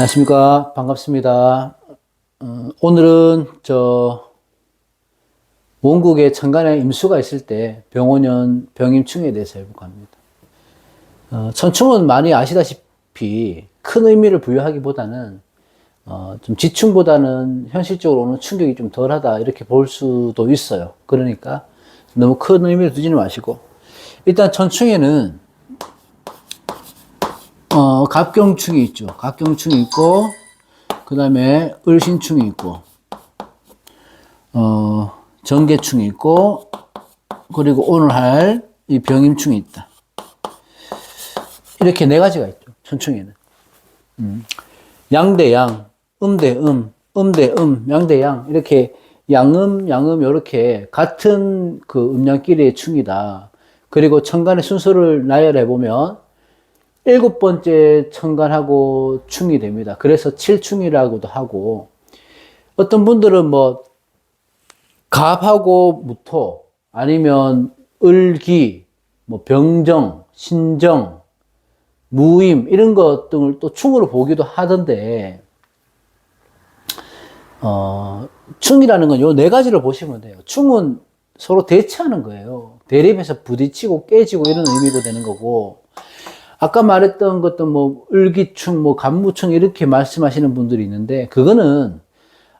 안녕하십니까. 반갑습니다. 오늘은 원국에 천간에 임수가 있을 때 병원연 병임충에 대해서 해볼까 합니다. 천충은 많이 아시다시피 큰 의미를 부여하기보다는 좀 지충보다는 현실적으로 오는 충격이 좀 덜하다 이렇게 볼 수도 있어요. 그러니까 너무 큰 의미를 두지는 마시고, 일단 천충에는 갑경충이 있죠. 갑경충이 있고, 그 다음에 을신충이 있고, 정계충이 있고, 그리고 오늘 할 이 병임충이 있다. 이렇게 네 가지가 있죠. 천충에는. 양대양, 음대음, 음대음, 양대양, 이렇게 양음, 양음, 이렇게 같은 그 음양끼리의 충이다. 그리고 천간의 순서를 나열해보면, 7번째 천간하고 충이 됩니다. 그래서 7충이라고도 하고, 어떤 분들은 뭐, 갑하고 무토, 아니면 을기, 뭐 병정, 신정, 무임, 이런 것 등을 또 충으로 보기도 하던데, 충이라는 건 요 네 가지를 보시면 돼요. 충은 서로 대치하는 거예요. 대립해서 부딪히고 깨지고 이런 의미로 되는 거고, 아까 말했던 것도 뭐 을기충, 뭐 간무충 이렇게 말씀하시는 분들이 있는데, 그거는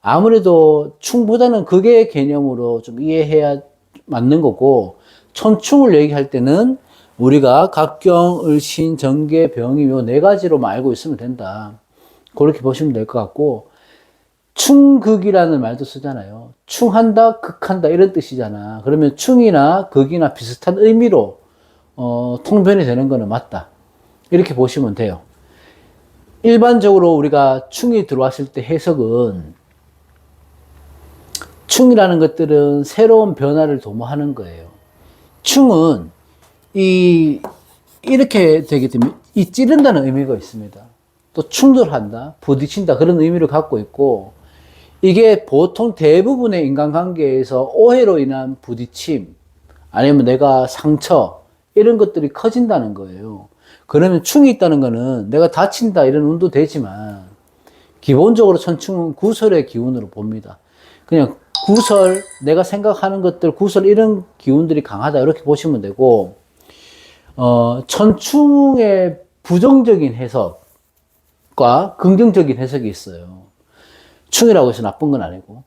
아무래도 충보다는 극의 개념으로 좀 이해해야 맞는 거고, 천충을 얘기할 때는 우리가 갑경, 을신, 정계, 병임 요 네 가지로만 알고 있으면 된다. 그렇게 보시면 될 것 같고, 충극이라는 말도 쓰잖아요. 충한다, 극한다 이런 뜻이잖아. 그러면 충이나 극이나 비슷한 의미로 통변이 되는 거는 맞다. 이렇게 보시면 돼요. 일반적으로 우리가 충이 들어왔을 때 해석은, 충이라는 것들은 새로운 변화를 도모하는 거예요. 충은 이렇게 되게 되면 찌른다는 의미가 있습니다. 또 충돌한다, 부딪힌다 그런 의미를 갖고 있고, 이게 보통 대부분의 인간관계에서 오해로 인한 부딪힘, 아니면 내가 상처, 이런 것들이 커진다는 거예요. 그러면 충이 있다는 거는 내가 다친다 이런 운도 되지만, 기본적으로 천충은 구설의 기운으로 봅니다. 그냥 구설, 내가 생각하는 것들, 구설 이런 기운들이 강하다 이렇게 보시면 되고, 천충의 부정적인 해석과 긍정적인 해석이 있어요. 충이라고 해서 나쁜 건 아니고,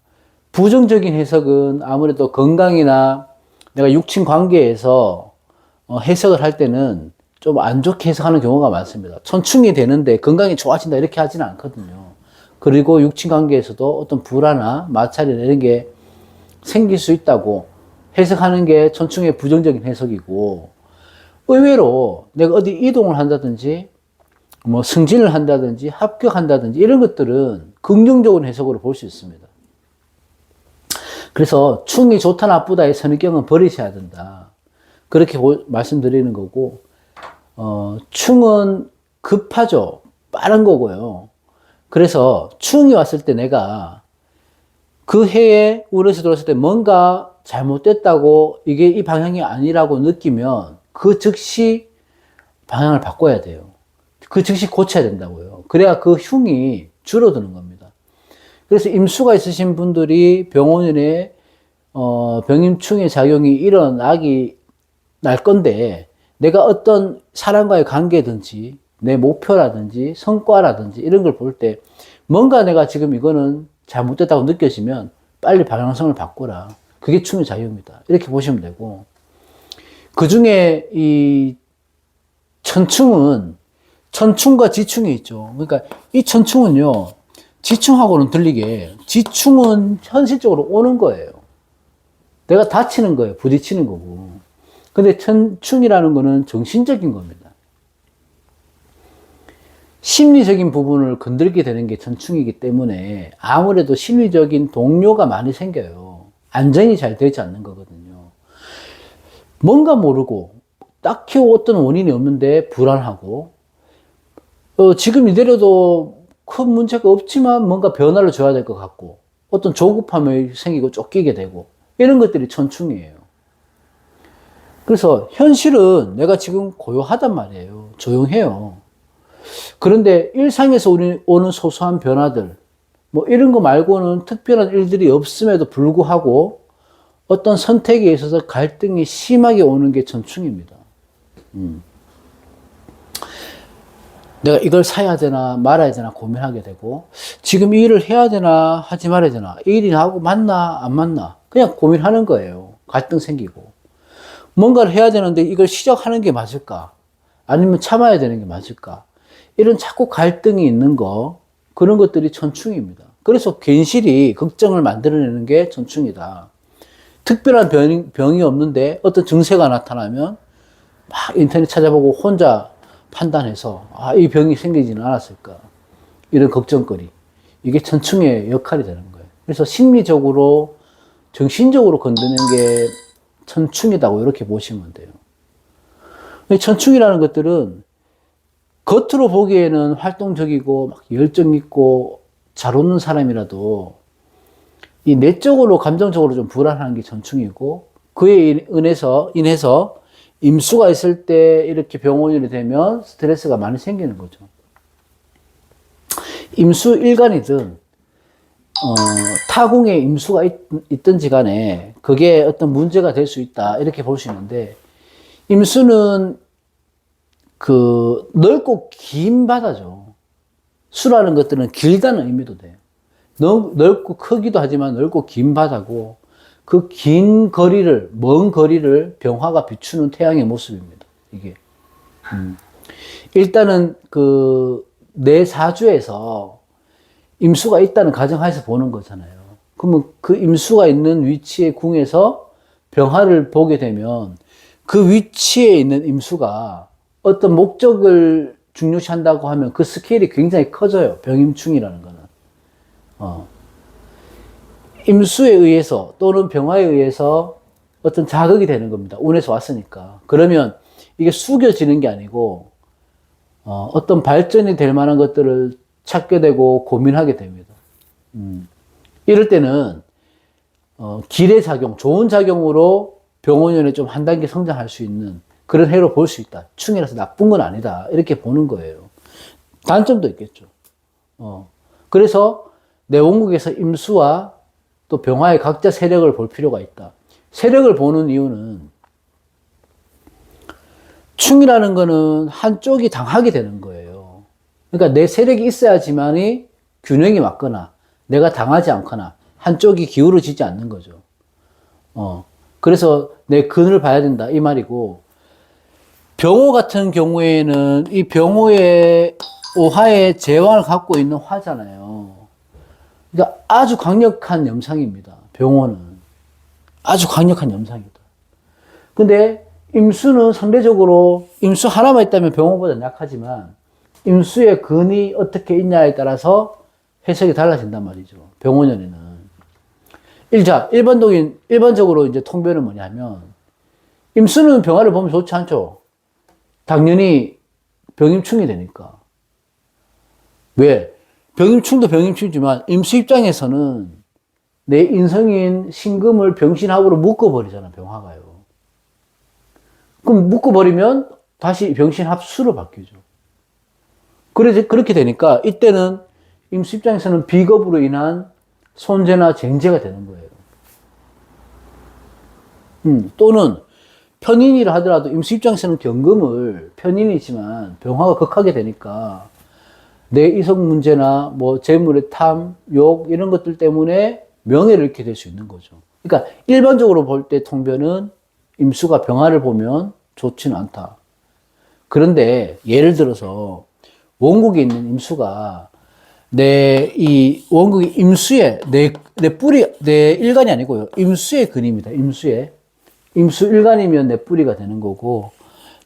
부정적인 해석은 아무래도 건강이나 내가 육친 관계에서 해석을 할 때는 좀 안 좋게 해석하는 경우가 많습니다. 천충이 되는데 건강이 좋아진다 이렇게 하지는 않거든요. 그리고 육친 관계에서도 어떤 불화나 마찰이나 이런 게 생길 수 있다고 해석하는 게 천충의 부정적인 해석이고, 의외로 내가 어디 이동을 한다든지 뭐 승진을 한다든지 합격한다든지 이런 것들은 긍정적인 해석으로 볼 수 있습니다. 그래서 충이 좋다 나쁘다의 선입견은 버리셔야 된다. 그렇게 말씀드리는 거고, 충은 급하죠. 빠른 거고요. 그래서 충이 왔을 때 내가 그 해에 운에서 들어왔을 때 뭔가 잘못됐다고, 이게 이 방향이 아니라고 느끼면 그 즉시 방향을 바꿔야 돼요. 그 즉시 고쳐야 된다고요. 그래야 그 흉이 줄어드는 겁니다. 그래서 임수가 있으신 분들이 병원에 병임충의 작용이 일어나기 날 건데, 내가 어떤 사람과의 관계든지 내 목표라든지 성과라든지 이런 걸 볼 때 뭔가 내가 지금 이거는 잘못됐다고 느껴지면 빨리 방향성을 바꾸라. 그게 충의 작용이다. 이렇게 보시면 되고, 그 중에 이 천충은 천충과 지충이 있죠. 그러니까 이 천충은요, 지충하고는 들리게 지충은 현실적으로 오는 거예요. 내가 다치는 거예요. 부딪히는 거고. 근데 천충이라는 거는 정신적인 겁니다. 심리적인 부분을 건들게 되는 게 천충이기 때문에 아무래도 심리적인 동요가 많이 생겨요. 안정이 잘 되지 않는 거거든요. 뭔가 모르고 딱히 어떤 원인이 없는데 불안하고, 지금 이대로도 큰 문제가 없지만 뭔가 변화를 줘야 될 것 같고, 어떤 조급함이 생기고 쫓기게 되고, 이런 것들이 천충이에요. 그래서 현실은 내가 지금 고요하단 말이에요. 조용해요. 그런데 일상에서 오는 소소한 변화들, 뭐 이런 거 말고는 특별한 일들이 없음에도 불구하고 어떤 선택에 있어서 갈등이 심하게 오는 게 전충입니다. 내가 이걸 사야 되나 말아야 되나 고민하게 되고, 지금 이 일을 해야 되나 하지 말아야 되나, 이 일이 나하고 맞나 안 맞나 그냥 고민하는 거예요. 갈등 생기고, 뭔가를 해야 되는데 이걸 시작하는 게 맞을까, 아니면 참아야 되는 게 맞을까, 이런 자꾸 갈등이 있는 거, 그런 것들이 전충입니다. 그래서 괜시리 걱정을 만들어내는 게 전충이다. 특별한 병이 없는데 어떤 증세가 나타나면 막 인터넷 찾아보고 혼자 판단해서 이 병이 생기지는 않았을까, 이런 걱정거리, 이게 전충의 역할이 되는 거예요. 그래서 심리적으로 정신적으로 건드는 게 천충이다고 이렇게 보시면 돼요. 천충이라는 것들은 겉으로 보기에는 활동적이고 막 열정 있고 잘 웃는 사람이라도 이 내적으로 감정적으로 좀 불안한 게 전충이고, 그에 인해서 임수가 있을 때 이렇게 병원이 되면 스트레스가 많이 생기는 거죠. 임수 일간이든 타궁에 임수가 있든지 간에 그게 어떤 문제가 될 수 있다, 이렇게 볼 수 있는데, 임수는 그 넓고 긴 바다죠. 수라는 것들은 길다는 의미도 돼요. 넓고 크기도 하지만 넓고 긴 바다고, 그 긴 거리를, 먼 거리를 병화가 비추는 태양의 모습입니다. 이게. 일단은 내 사주에서 임수가 있다는 가정하에서 보는 거잖아요. 그러면 그 임수가 있는 위치의 궁에서 병화를 보게 되면 그 위치에 있는 임수가 어떤 목적을 중요시한다고 하면 그 스케일이 굉장히 커져요. 병임충이라는 거는. 임수에 의해서 또는 병화에 의해서 어떤 자극이 되는 겁니다. 운에서 왔으니까. 그러면 이게 숙여지는 게 아니고 어떤 발전이 될 만한 것들을 찾게 되고 고민하게 됩니다. 이럴 때는 길의 작용, 좋은 작용으로 병원연에 좀 한 단계 성장할 수 있는 그런 해로 볼 수 있다. 충이라서 나쁜 건 아니다, 이렇게 보는 거예요. 단점도 있겠죠. 그래서 내 원국에서 임수와 또 병화의 각자 세력을 볼 필요가 있다. 세력을 보는 이유는 충이라는 거는 한쪽이 당하게 되는 거예요. 그러니까 내 세력이 있어야지만이 균형이 맞거나 내가 당하지 않거나 한쪽이 기울어지지 않는 거죠. 그래서 내 근을 봐야 된다, 이 말이고, 병호 같은 경우에는 이 병호의 오화의 제왕을 갖고 있는 화잖아요. 그러니까 아주 강력한 염상입니다. 병호는 아주 강력한 염상이다. 근데 임수는 상대적으로 임수 하나만 있다면 병호보다 약하지만 임수의 근이 어떻게 있냐에 따라서 해석이 달라진단 말이죠. 병호년에는. 일반적으로 이제 통변은 뭐냐면, 임수는 병화를 보면 좋지 않죠. 당연히 병임충이 되니까. 왜? 병임충도 병임충이지만 임수 입장에서는 내 인성인 신금을 병신합으로 묶어버리잖아, 병화가요. 그럼 묶어버리면 다시 병신합수로 바뀌죠. 그렇게 되니까 이때는 임수 입장에서는 비겁으로 인한 손재나 쟁제가 되는 거예요. 또는 편인이라 하더라도 임수 입장에서는 경금을, 편인이지만 병화가 극하게 되니까 내 이성 문제나 뭐 재물의 탐, 욕 이런 것들 때문에 명예를 잃게 될 수 있는 거죠. 그러니까 일반적으로 볼 때 통변은 임수가 병화를 보면 좋지는 않다. 그런데 예를 들어서 원국에 있는 임수가 이 원국이 임수에 내 일간이 아니고요. 임수의 근입니다. 임수 일간이면 내 뿌리가 되는 거고,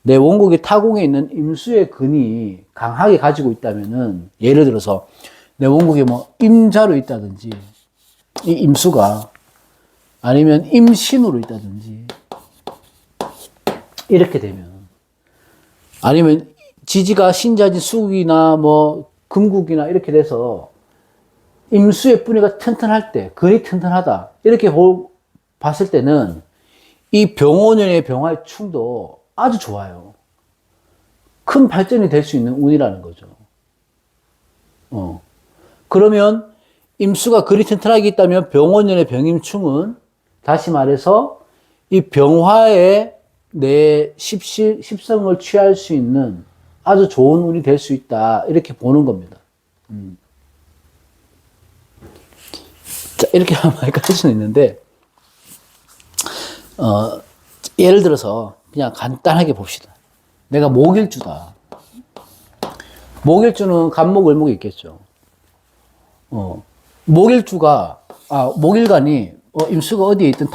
내 원국의 타궁에 있는 임수의 근이 강하게 가지고 있다면은, 예를 들어서 내 원국에 뭐 임자로 있다든지, 이 임수가 아니면 임신으로 있다든지, 이렇게 되면, 아니면 지지가 신자진 수국이나 뭐 금국이나 이렇게 돼서 임수의 뿌리가 튼튼할 때, 근이 튼튼하다, 이렇게 봤을 때는 이 병원연의 병화의 충도 아주 좋아요. 큰 발전이 될 수 있는 운이라는 거죠. 그러면 임수가 그리 튼튼하게 있다면 병원년의 병임충은 다시 말해서 이 병화에 내 십성을 취할 수 있는 아주 좋은 운이 될 수 있다. 이렇게 보는 겁니다. 자, 이렇게 하면 헷갈릴 수는 있는데, 예를 들어서 그냥 간단하게 봅시다. 내가 목일주다. 목일주는 간목, 을목이 있겠죠. 목일주가, 목일간이, 임수가 어디에 있든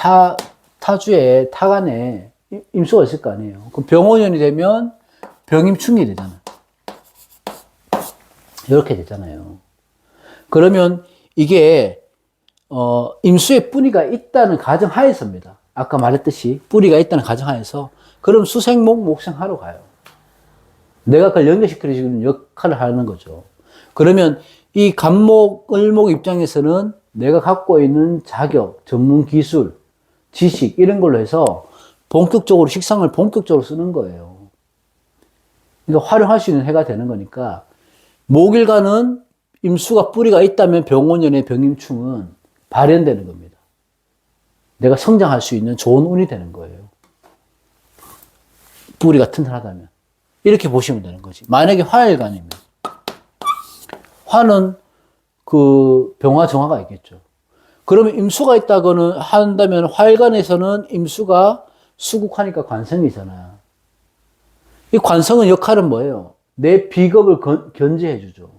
타주에, 타간에 임수가 있을 거 아니에요. 그럼 병원년이 되면 병임충이 되잖아. 이렇게 되잖아요. 그러면 이게, 임수의 뿌리가 있다는 가정하에서입니다. 아까 말했듯이 뿌리가 있다는 가정하에서 그럼 수생목, 목생하러 가요. 내가 그걸 연결시키는 역할을 하는 거죠. 그러면 이 간목, 을목 입장에서는 내가 갖고 있는 자격, 전문 기술, 지식 이런 걸로 해서 본격적으로 식상을 본격적으로 쓰는 거예요. 그러니까 활용할 수 있는 해가 되는 거니까 목일간은 임수가 뿌리가 있다면 병원년의 병임충은 발현되는 겁니다. 내가 성장할 수 있는 좋은 운이 되는 거예요. 뿌리가 튼튼하다면. 이렇게 보시면 되는 거지. 만약에 화일간이면. 화는 그 병화, 정화가 있겠죠. 그러면 임수가 있다고는 한다면 화일간에서는 임수가 수국하니까 관성이잖아. 이 관성은 역할은 뭐예요? 내 비겁을 견제해 주죠.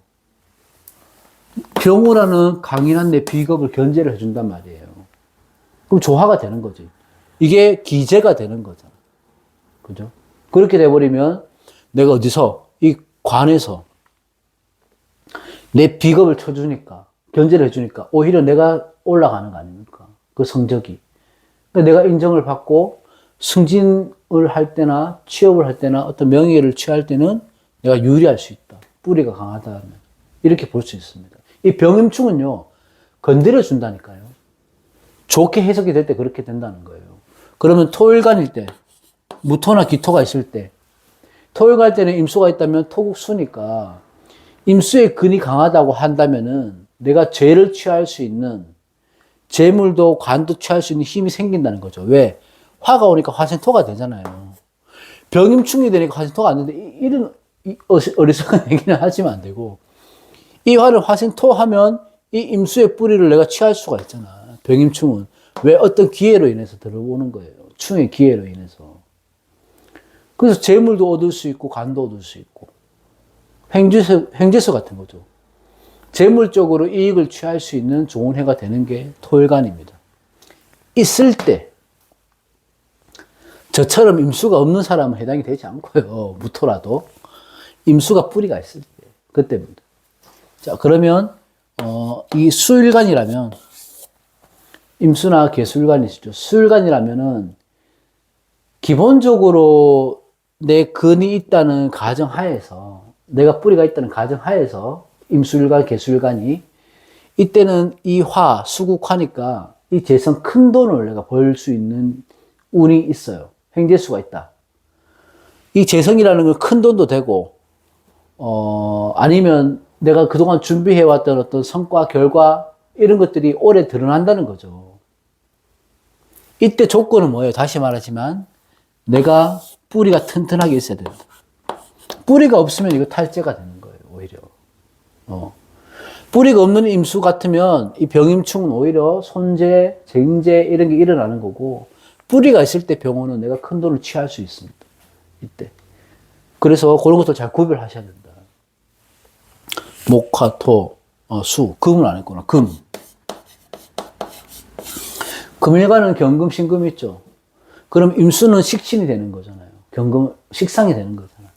병우라는 강인한 내 비겁을 견제를 해준단 말이에요. 그럼 조화가 되는 거지. 이게 기재가 되는 거잖아. 그죠? 그렇게 돼버리면 내가 어디서, 이 관에서 내 비겁을 쳐주니까, 견제를 해주니까 오히려 내가 올라가는 거 아닙니까? 그 성적이. 내가 인정을 받고 승진을 할 때나 취업을 할 때나 어떤 명예를 취할 때는 내가 유리할 수 있다. 뿌리가 강하다면. 이렇게 볼 수 있습니다. 이 병임충은요, 건드려 준다니까요. 좋게 해석이 될 때 그렇게 된다는 거예요. 그러면 토일간일 때, 무토나 기토가 있을 때, 토일갈 때는 임수가 있다면 토국수니까 임수의 근이 강하다고 한다면은 내가 죄를 취할 수 있는 재물도 관도 취할 수 있는 힘이 생긴다는 거죠. 왜? 화가 오니까 화생토가 되잖아요. 병임충이 되니까 화생토가 안 되는데 이런 어리석은 얘기는 하시면 안 되고 이 화를 화생토 하면 이 임수의 뿌리를 내가 취할 수가 있잖아. 병임충은. 왜? 어떤 기회로 인해서 들어오는 거예요. 충의 기회로 인해서. 그래서 재물도 얻을 수 있고 관도 얻을 수 있고 횡재수 같은 거죠. 재물적으로 이익을 취할 수 있는 좋은 해가 되는 게 토일간입니다. 있을 때 저처럼 임수가 없는 사람은 해당이 되지 않고요. 무토라도 임수가 뿌리가 있을 때 그때입니다. 자, 그러면 이 수일간이라면 임수나 계수일간이시죠. 수일간이라면은 기본적으로 내 근이 있다는 가정하에서 내가 뿌리가 있다는 가정하에서 임수일간, 계수일간이 이때는 이 화, 수국화니까 이 재성 큰 돈을 내가 벌 수 있는 운이 있어요. 횡재수가 있다. 이 재성이라는 건 큰 돈도 되고 아니면 내가 그동안 준비해왔던 어떤 성과, 결과 이런 것들이 오래 드러난다는 거죠. 이때 조건은 뭐예요? 다시 말하지만 내가 뿌리가 튼튼하게 있어야 된다. 뿌리가 없으면 이거 탈재가 되는 거예요. 오히려. 뿌리가 없는 임수 같으면 이 병임충은 오히려 손재, 쟁재 이런 게 일어나는 거고 뿌리가 있을 때 병원은 내가 큰 돈을 취할 수 있습니다. 이때. 그래서 그런 것들 잘 구별하셔야 된다. 목화, 토, 수. 금은 안 했구나. 금. 금일간은 경금, 신금 있죠. 그럼 임수는 식신이 되는 거잖아요. 경금, 식상이 되는 거잖아요.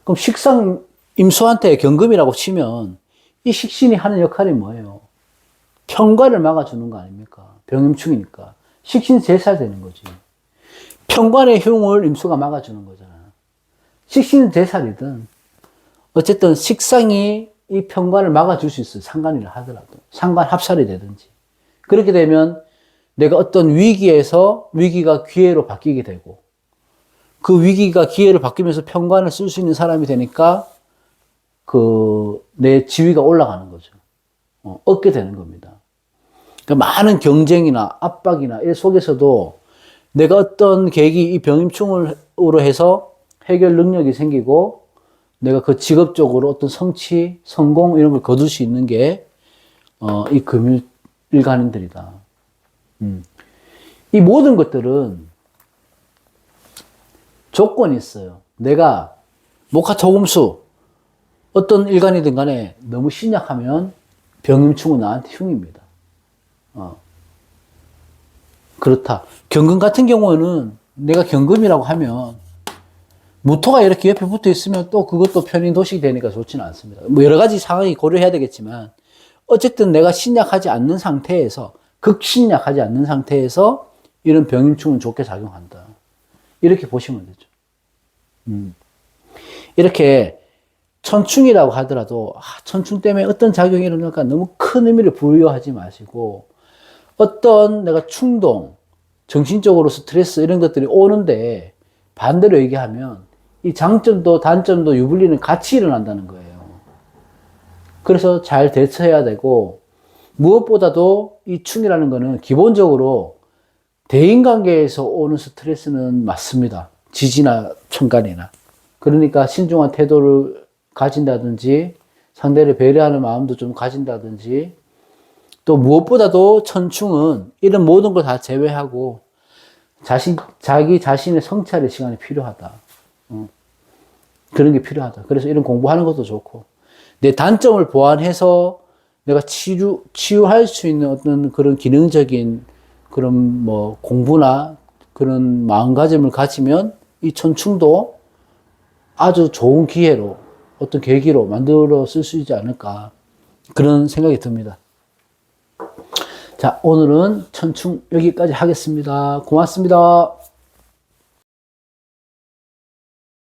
그럼 식상, 임수한테 경금이라고 치면 이 식신이 하는 역할이 뭐예요? 편관을 막아주는 거 아닙니까? 병임충이니까. 식신 제살되는 거지. 편관의 흉을 임수가 막아주는 거잖아. 식신은 제살이든 어쨌든 식상이 이 편관을 막아줄 수 있어요. 상관이라 하더라도. 상관 합살이 되든지. 그렇게 되면 내가 어떤 위기에서 위기가 기회로 바뀌게 되고 그 위기가 기회를 바뀌면서 평관을 쓸 수 있는 사람이 되니까 내 지위가 올라가는 거죠. 얻게 되는 겁니다. 그러니까 많은 경쟁이나 압박이나 이 속에서도 내가 어떤 계기, 이 병임충으로 해서 해결 능력이 생기고 내가 그 직업적으로 어떤 성취, 성공 이런 걸 거둘 수 있는 게 이 금일간인들이다. 이 모든 것들은 조건이 있어요. 내가 목화토금수 어떤 일간이든 간에 너무 신약하면 병임충은 나한테 흉입니다. 그렇다. 경금 같은 경우는 내가 경금이라고 하면 무토가 이렇게 옆에 붙어 있으면 또 그것도 편인도식이 되니까 좋지는 않습니다. 뭐 여러 가지 상황이 고려해야 되겠지만 어쨌든 내가 신약하지 않는 상태에서 극신약하지 않는 상태에서 이런 병임충은 좋게 작용한다. 이렇게 보시면 되죠. 이렇게 천충이라고 하더라도 천충 때문에 어떤 작용이 일어날까 너무 큰 의미를 부여하지 마시고 어떤 내가 충동, 정신적으로 스트레스 이런 것들이 오는데 반대로 얘기하면 이 장점도 단점도 유불리는 같이 일어난다는 거예요. 그래서 잘 대처해야 되고 무엇보다도 이 충이라는 거는 기본적으로 대인관계에서 오는 스트레스는 맞습니다. 지지나 천간이나. 그러니까 신중한 태도를 가진다든지 상대를 배려하는 마음도 좀 가진다든지 또 무엇보다도 천충은 이런 모든 걸 다 제외하고 자기 자신의 성찰의 시간이 필요하다. 그런 게 필요하다. 그래서 이런 공부하는 것도 좋고 내 단점을 보완해서 내가 치유할 수 있는 어떤 그런 기능적인 그런 뭐 공부나 그런 마음가짐을 가지면 이 천충도 아주 좋은 기회로 어떤 계기로 만들어 쓸 수 있지 않을까 그런 생각이 듭니다. 자, 오늘은 천충 여기까지 하겠습니다. 고맙습니다.